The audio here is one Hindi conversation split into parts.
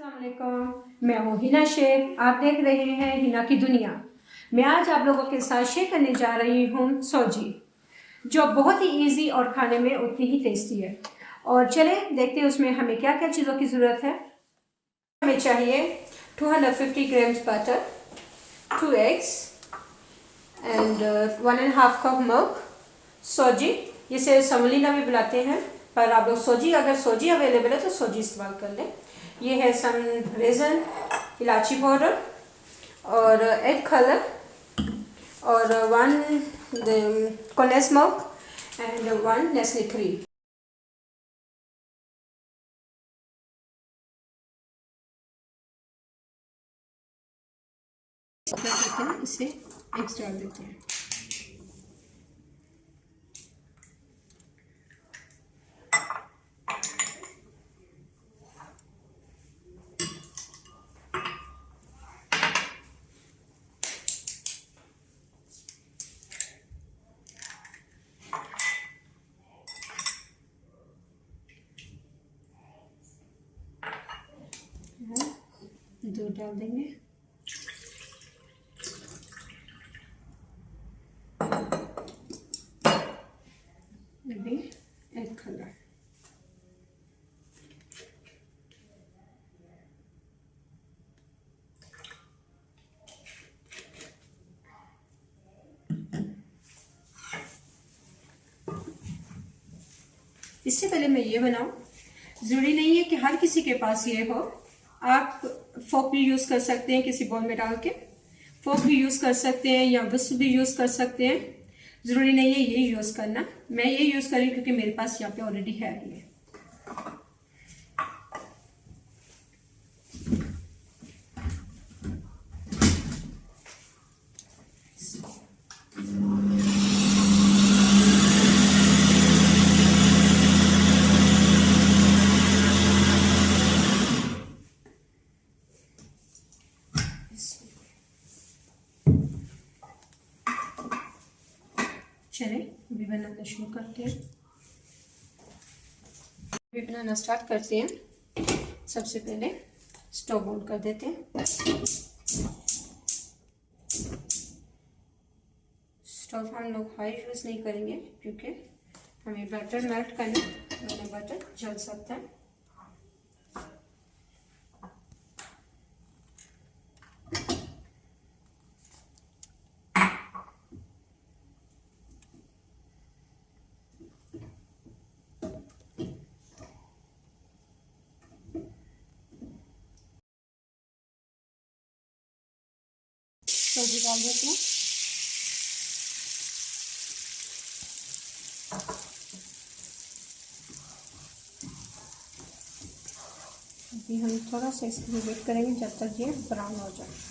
अस्सलाम वालेकुम, मैं हूँ हिना शेख। आप देख रहे हैं हिना की दुनिया। मैं आज आप लोगों के साथ शेयर करने जा रही हूँ सोजी, जो बहुत ही इजी और खाने में उतनी ही टेस्टी है। और चले देखते हैं उसमें हमें क्या क्या चीज़ों की ज़रूरत है। हमें चाहिए 250 grams butter, 2 eggs and 1.5 cup milk, sooji जिसे semolina भी बुलाते हैं, पर आप लोग सोजी, अगर सोजी अवेलेबल है तो सोजी इस्तेमाल कर लें। ये है सम रेजन, इलाची पाउडर और एग कलर और 1 condense milk and 1 Nestle cream. इसे एक्स्ट्रा देते हैं। दूध डाल देंगे, अभी एग कलर, इससे पहले मैं ये बनाऊं, ज़रूरी नहीं है कि हर किसी के पास ये हो। आप फोक भी यूज़ कर सकते हैं, किसी बॉल में डाल के फोक भी यूज़ कर सकते हैं या विस्क भी यूज़ कर सकते हैं। ज़रूरी नहीं है ये यूज़ करना। मैं ये यूज़ कर रही हूँ क्योंकि मेरे पास यहाँ पे ऑलरेडी है ये। चले अभी बनाना शुरू करते हैं। अभी बनाना स्टार्ट करते हैं। सबसे पहले स्टोव ऑन कर देते हैं। स्टोव हम लोग हाई यूज़ नहीं करेंगे क्योंकि हमें बटर मेल्ट करना, वरना बटर जल सकता है। सब्जी डाल देते हैं। अभी हम थोड़ा सा इसके लिए वेट करेंगे जब तक ये ब्राउन हो जाए।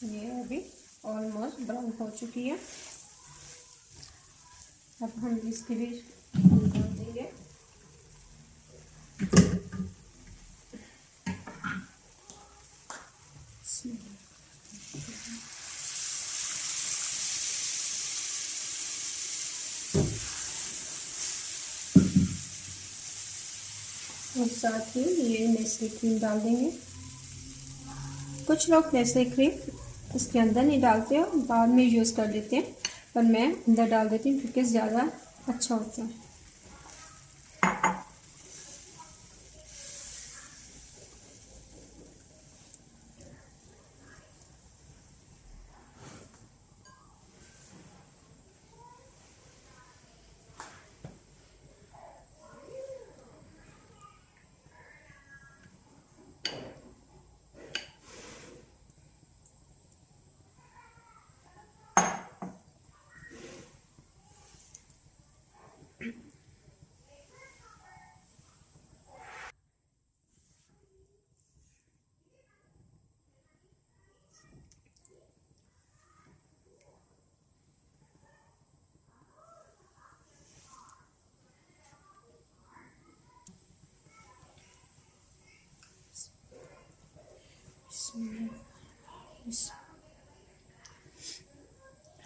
ये अभी ऑलमोस्ट ब्राउन हो चुकी है। अब हम इसके भी डाल देंगे और साथ ही ये नेस्ले क्रीम डाल देंगे। कुछ लोग नेस्ले क्रीम इसके अंदर नहीं डालते और बाद में यूज़ कर लेते हैं, पर मैं अंदर डाल देती हूँ क्योंकि ज़्यादा अच्छा होता है।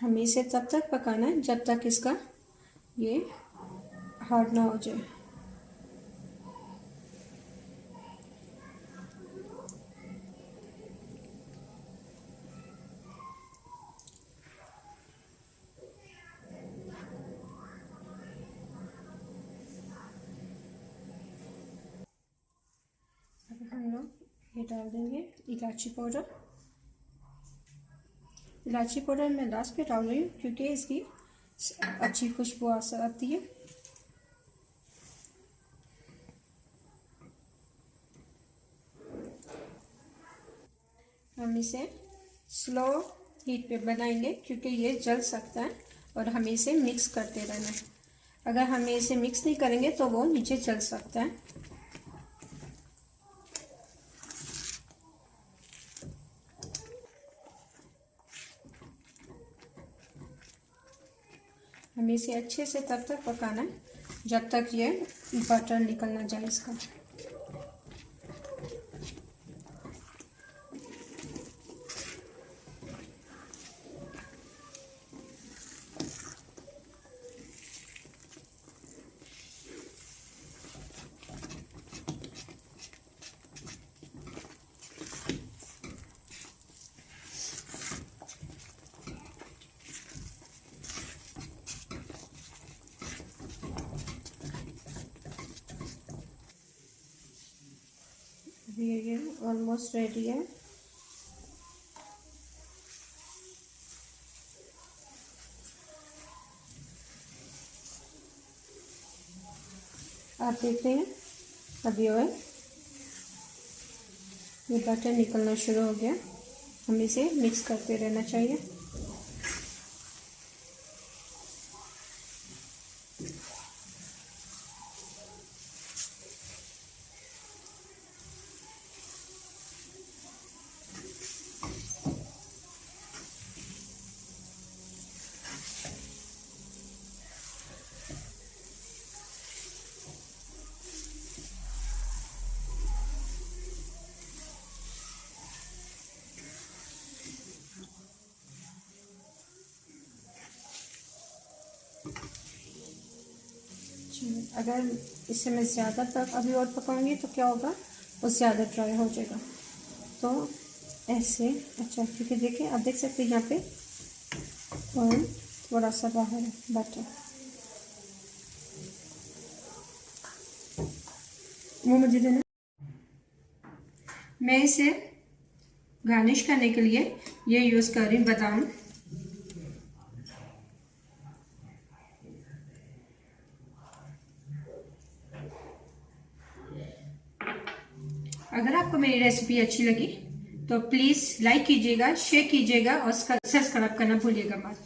हमें इसे तब तक पकाना है जब तक इसका ये हार्ड ना हो जाए। अब हम लोग ये डाल देंगे इलायची पाउडर। इलायची पाउडर मैं लास्ट पे डाल रही हूँ क्योंकि इसकी अच्छी खुशबू आती है। हम इसे स्लो हीट पे बनाएंगे क्योंकि ये जल सकता है और हमें इसे मिक्स करते रहना है। अगर हम इसे मिक्स नहीं करेंगे तो वो नीचे जल सकता है। हमें इसे अच्छे से तब तक पकाना है जब तक ये बटर निकल ना जाए इसका। ये ऑलमोस्ट रेडी है। आप देख रहे हैं अभी ये बटर निकलना शुरू हो गया। हमें इसे मिक्स करते रहना चाहिए। अगर इसे मैं ज़्यादा तक अभी और पकाऊंगी तो क्या होगा, वो ज़्यादा ड्राई हो जाएगा। तो ऐसे अच्छा, क्योंकि देखिए आप देख सकते हैं यहाँ पे और थोड़ा सा बाहर है बटर। वो मुझे देना। मैं इसे गार्निश करने के लिए ये यूज़ कर रही हूँ बादाम। अगर आपको मेरी रेसिपी अच्छी लगी तो प्लीज़ लाइक कीजिएगा, शेयर कीजिएगा और सब्सक्राइब करना भूलिएगा मत।